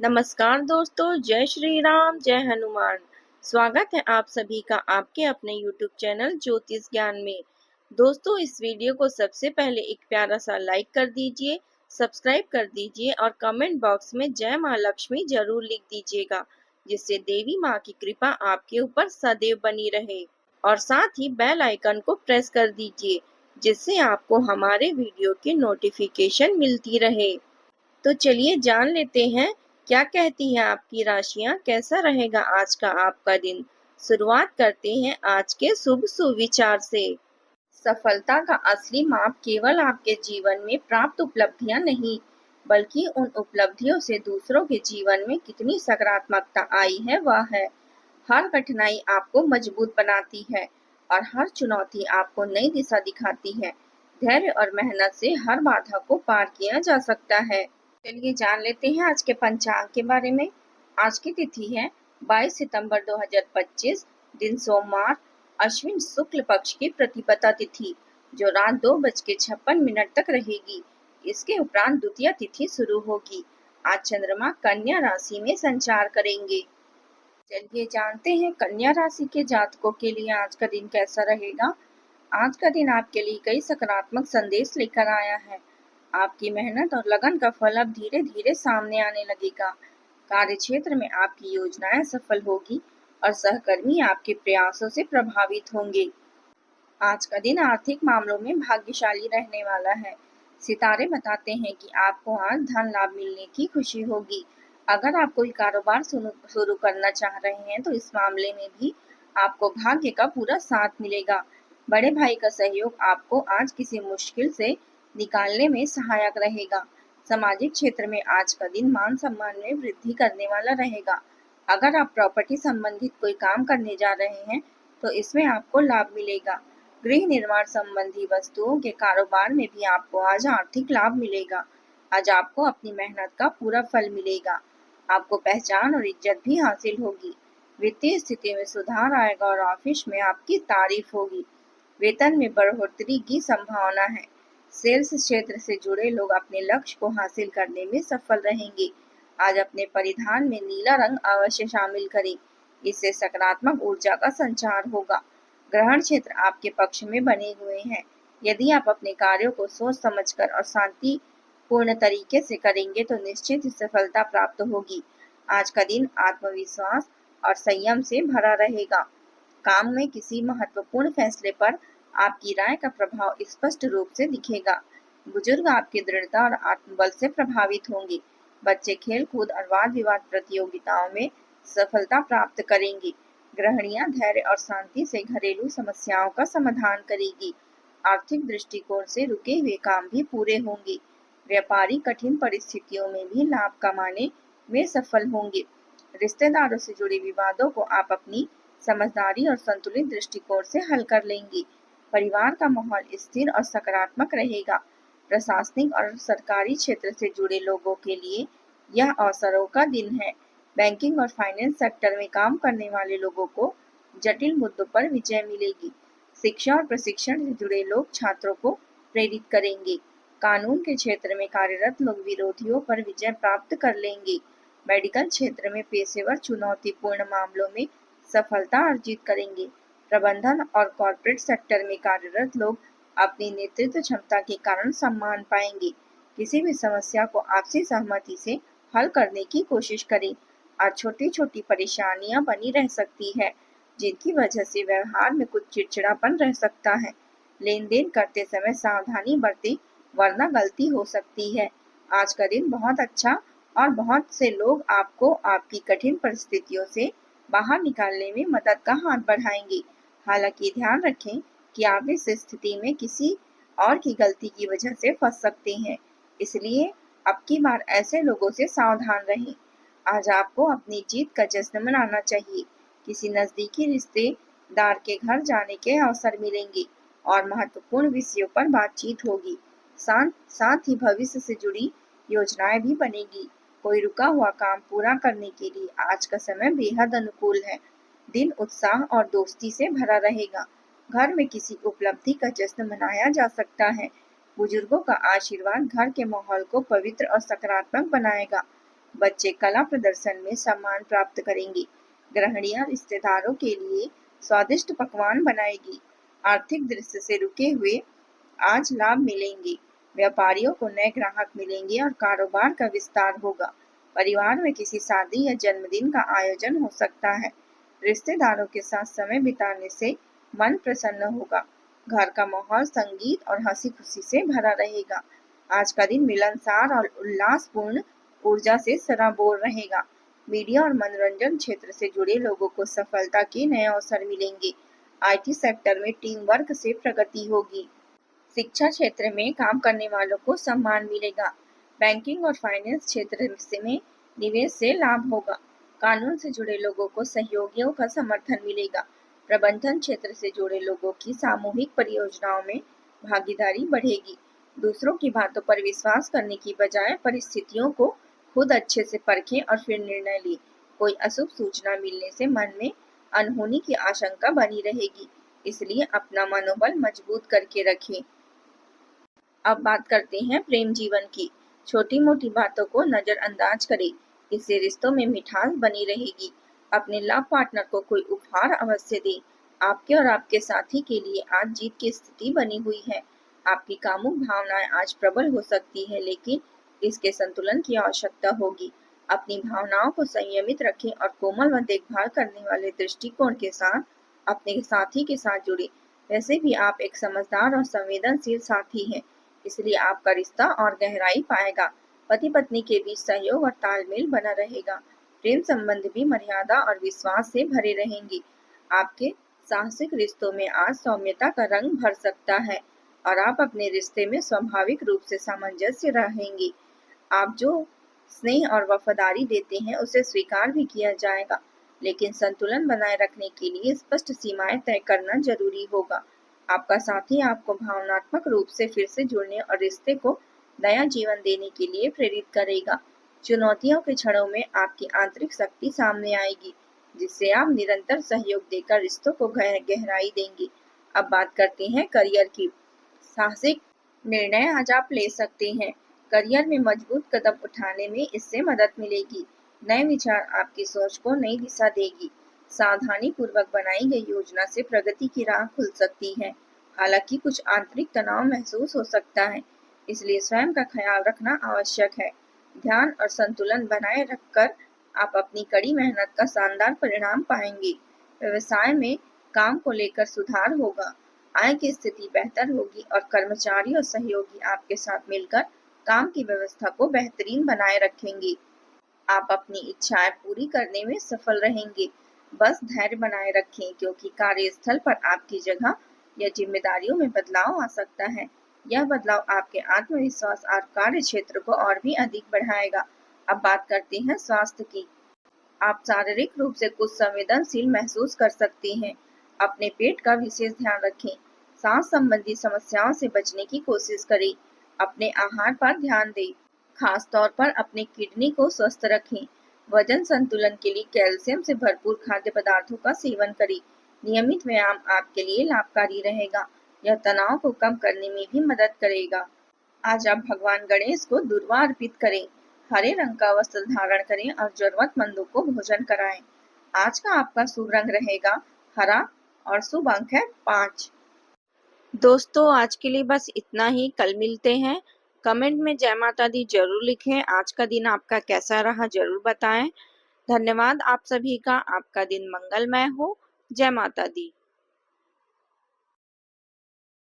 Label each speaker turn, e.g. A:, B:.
A: नमस्कार दोस्तों, जय श्री राम, जय हनुमान। स्वागत है आप सभी का आपके अपने YouTube चैनल ज्योतिष ज्ञान में। दोस्तों, इस वीडियो को सबसे पहले एक प्यारा सा लाइक कर दीजिए, सब्सक्राइब कर दीजिए और कमेंट बॉक्स में जय माँ लक्ष्मी जरूर लिख दीजिएगा, जिससे देवी माँ की कृपा आपके ऊपर सदैव बनी रहे। और साथ ही बेल आइकन को प्रेस कर दीजिए, जिससे आपको हमारे वीडियो की नोटिफिकेशन मिलती रहे। तो चलिए जान लेते हैं क्या कहती हैं आपकी राशियां, कैसा रहेगा आज का आपका दिन। शुरुआत करते हैं आज के शुभ सुविचार से। सफलता का असली माप केवल आपके जीवन में प्राप्त उपलब्धियां नहीं, बल्कि उन उपलब्धियों से दूसरों के जीवन में कितनी सकारात्मकता आई है वह है। हर कठिनाई आपको मजबूत बनाती है और हर चुनौती आपको नई दिशा दिखाती है। धैर्य और मेहनत से हर बाधा को पार किया जा सकता है। चलिए जान लेते हैं आज के पंचांग के बारे में। आज की तिथि है 22 सितंबर 2025, दिन सोमवार, अश्विन शुक्ल पक्ष की प्रतिपदा तिथि, जो रात 2:56 तक रहेगी। इसके उपरांत द्वितीय तिथि शुरू होगी। आज चंद्रमा कन्या राशि में संचार करेंगे। चलिए जानते हैं कन्या राशि के जातकों के लिए आज का दिन कैसा रहेगा। आज का दिन आपके लिए कई सकारात्मक संदेश लेकर आया है। आपकी मेहनत और लगन का फल अब धीरे धीरे सामने आने लगेगा। कार्य क्षेत्र में आपकी योजनाएं सफल होगी और सहकर्मी आपके प्रयासों से प्रभावित होंगे। आज का दिन आर्थिक मामलों में भाग्यशाली रहने वाला है। सितारे बताते हैं कि आपको आज धन लाभ मिलने की खुशी होगी। अगर आप कोई कारोबार शुरू करना चाह रहे हैं तो इस मामले में भी आपको भाग्य का पूरा साथ मिलेगा। बड़े भाई का सहयोग आपको आज किसी मुश्किल से निकालने में सहायक रहेगा। सामाजिक क्षेत्र में आज का दिन मान सम्मान में वृद्धि करने वाला रहेगा। अगर आप प्रॉपर्टी संबंधित कोई काम करने जा रहे हैं तो इसमें आपको लाभ मिलेगा। गृह निर्माण संबंधी वस्तुओं के कारोबार में भी आपको आज आर्थिक लाभ मिलेगा। आज आपको अपनी मेहनत का पूरा फल मिलेगा। आपको पहचान और इज्जत भी हासिल होगी। वित्तीय स्थिति में सुधार आएगा और ऑफिस में आपकी तारीफ होगी। वेतन में बढ़ोतरी की संभावना है। सेल्स क्षेत्र से जुड़े लोग अपने लक्ष्य को हासिल करने में सफल रहेंगे। आज अपने परिधान में नीला रंग अवश्य शामिल करें, इससे सकारात्मक ऊर्जा का संचार होगा। ग्रहण क्षेत्र आपके पक्ष में बने हुए हैं। यदि आप अपने कार्यों को सोच समझकर और शांतिपूर्ण तरीके से करेंगे तो निश्चित ही सफलता प्राप्त होगी। आज का दिन आत्मविश्वास और संयम से भरा रहेगा। काम में किसी महत्वपूर्ण फैसले पर आपकी राय का प्रभाव स्पष्ट रूप से दिखेगा। बुजुर्ग आपकी दृढ़ता और आत्मबल से प्रभावित होंगे। बच्चे खेल कूद और वाद विवाद प्रतियोगिताओं में सफलता प्राप्त करेंगे। गृहिणियां धैर्य और शांति से घरेलू समस्याओं का समाधान करेगी। आर्थिक दृष्टिकोण से रुके हुए काम भी पूरे होंगे। व्यापारी कठिन परिस्थितियों में भी लाभ कमाने में सफल होंगे। रिश्तेदारों से जुड़े विवादों को आप अपनी समझदारी और संतुलित दृष्टिकोण से हल कर लेंगे। परिवार का माहौल स्थिर और सकारात्मक रहेगा। प्रशासनिक और सरकारी क्षेत्र से जुड़े लोगों के लिए यह अवसरों का दिन है। बैंकिंग और फाइनेंस सेक्टर में काम करने वाले लोगों को जटिल मुद्दों पर विजय मिलेगी। शिक्षा और प्रशिक्षण से जुड़े लोग छात्रों को प्रेरित करेंगे। कानून के क्षेत्र में कार्यरत लोग विरोधियों पर विजय प्राप्त कर लेंगे। मेडिकल क्षेत्र में पेशेवर चुनौतीपूर्ण मामलों में सफलता अर्जित करेंगे। प्रबंधन और कॉर्पोरेट सेक्टर में कार्यरत लोग अपनी नेतृत्व क्षमता के कारण सम्मान पाएंगे। किसी भी समस्या को आपसी सहमति से हल करने की कोशिश करें। आज छोटी छोटी परेशानियां बनी रह सकती है, जिनकी वजह से व्यवहार में कुछ चिड़चिड़ापन रह सकता है। लेन देन करते समय सावधानी बरतें, वरना गलती हो सकती है। आज का दिन बहुत अच्छा और बहुत से लोग आपको आपकी कठिन परिस्थितियों से बाहर निकालने में मदद का हाथ बढ़ाएंगे। हालांकि ध्यान रखें कि आप इस स्थिति में किसी और की गलती की वजह से फंस सकते हैं, इसलिए अब की बार ऐसे लोगों से सावधान रहें। आज आपको अपनी जीत का जश्न मनाना चाहिए। किसी नजदीकी रिश्तेदार के घर जाने के अवसर मिलेंगे और महत्वपूर्ण विषयों पर बातचीत होगी। साथ ही भविष्य से जुड़ी योजनाएं भी बनेगी। कोई रुका हुआ काम पूरा करने के लिए आज का समय बेहद अनुकूल है। दिन उत्साह और दोस्ती से भरा रहेगा। घर में किसी उपलब्धि का जश्न मनाया जा सकता है। बुजुर्गों का आशीर्वाद घर के माहौल को पवित्र और सकारात्मक बनाएगा। बच्चे कला प्रदर्शन में सम्मान प्राप्त करेंगे। गृहिणियां रिश्तेदारों के लिए स्वादिष्ट पकवान बनाएगी। आर्थिक दृष्टि से रुके हुए आज लाभ मिलेंगे। व्यापारियों को नए ग्राहक मिलेंगे और कारोबार का विस्तार होगा। परिवार में किसी शादी या जन्मदिन का आयोजन हो सकता है। रिश्तेदारों के साथ समय बिताने से मन प्रसन्न होगा। घर का माहौल संगीत और हंसी खुशी से भरा रहेगा। आज का दिन मिलनसार और उल्लासपूर्ण ऊर्जा से सराबोर रहेगा। मीडिया और मनोरंजन क्षेत्र से जुड़े लोगों को सफलता के नए अवसर मिलेंगे। आईटी सेक्टर में टीम वर्क से प्रगति होगी। शिक्षा क्षेत्र में काम करने वालों को सम्मान मिलेगा। बैंकिंग और फाइनेंस क्षेत्र में निवेश से लाभ होगा। कानून से जुड़े लोगों को सहयोगियों का समर्थन मिलेगा। प्रबंधन क्षेत्र से जुड़े लोगों की सामूहिक परियोजनाओं में भागीदारी बढ़ेगी। दूसरों की बातों पर विश्वास करने की बजाय परिस्थितियों को खुद अच्छे से परखें और फिर निर्णय लें। कोई अशुभ सूचना मिलने से मन में अनहोनी की आशंका बनी रहेगी, इसलिए अपना मनोबल मजबूत करके रखें। अब बात करते हैं प्रेम जीवन की। छोटी मोटी बातों को नजरअंदाज करें, इससे रिश्तों में मिठास बनी रहेगी। अपने लव पार्टनर को कोई उपहार अवश्य दें। आपके और आपके साथी के लिए आज जीत की स्थिति बनी हुई है। आपकी कामुक भावनाएं आज प्रबल हो सकती है, लेकिन इसके संतुलन की आवश्यकता होगी। अपनी भावनाओं को संयमित रखें और कोमल व देखभाल करने वाले दृष्टिकोण के साथ अपने साथी के साथ जुड़े। वैसे भी आप एक समझदार और संवेदनशील साथी हैं, इसलिए आपका रिश्ता और गहराई पाएगा। पति पत्नी के बीच सहयोग और तालमेल बना रहेगा। प्रेम संबंध भी मर्यादा और विश्वास से भरे रहेंगे। आपके साहसिक रिश्तों में आज सौम्यता का रंग भर सकता है और आप अपने रिश्ते में स्वाभाविक रूप से सामंजस्य रहेंगे। आप जो स्नेह और वफादारी देते हैं उसे स्वीकार भी किया जाएगा, लेकिन संतुलन बनाए रखने के लिए स्पष्ट सीमाएं तय करना जरूरी होगा। आपका साथी आपको भावनात्मक रूप से फिर से जुड़ने और रिश्ते को नया जीवन देने के लिए प्रेरित करेगा। चुनौतियों के क्षणों में आपकी आंतरिक शक्ति सामने आएगी, जिससे आप निरंतर सहयोग देकर रिश्तों को गहराई देंगे। अब बात करते हैं करियर की। साहसिक निर्णय आज आप ले सकते हैं। करियर में मजबूत कदम उठाने में इससे मदद मिलेगी। नए विचार आपकी सोच को नई दिशा देगी। सावधानी पूर्वक बनाई गई योजना से प्रगति की राह खुल सकती है। हालांकि कुछ आंतरिक तनाव महसूस हो सकता है, इसलिए स्वयं का ख्याल रखना आवश्यक है। ध्यान और संतुलन बनाए रखकर आप अपनी कड़ी मेहनत का शानदार परिणाम पाएंगे। व्यवसाय में काम को लेकर सुधार होगा। आय की स्थिति बेहतर होगी और कर्मचारी और सहयोगी आपके साथ मिलकर काम की व्यवस्था को बेहतरीन बनाए रखेंगे। आप अपनी इच्छाएं पूरी करने में सफल रहेंगे। बस धैर्य बनाए रखें, क्योंकि कार्यस्थल पर आपकी जगह या जिम्मेदारियों में बदलाव आ सकता है। यह बदलाव आपके आत्मविश्वास और कार्य क्षेत्र को और भी अधिक बढ़ाएगा। अब बात करते हैं स्वास्थ्य की। आप शारीरिक रूप से कुछ संवेदनशील महसूस कर सकते हैं। अपने पेट का विशेष ध्यान रखें। सांस संबंधी समस्याओं से बचने की कोशिश करें। अपने आहार पर ध्यान दें, खास तौर पर अपने किडनी को स्वस्थ रखें। वजन संतुलन के लिए कैल्शियम से भरपूर खाद्य पदार्थों का सेवन करें। नियमित व्यायाम आपके लिए लाभकारी रहेगा। यह तनाव को कम करने में भी मदद करेगा। आज आप भगवान गणेश को दूर्वा अर्पित करें। हरे रंग का वस्त्र धारण करें और जरूरतमंदों को भोजन कराएं। आज का आपका शुभ रंग रहेगा हरा और शुभ अंक है 5। दोस्तों, आज के लिए बस इतना ही। कल मिलते हैं। कमेंट में जय माता दी जरूर लिखें। आज का दिन आपका कैसा रहा जरूर बताएं। धन्यवाद आप सभी का। आपका दिन मंगलमय हो। जय माता दी।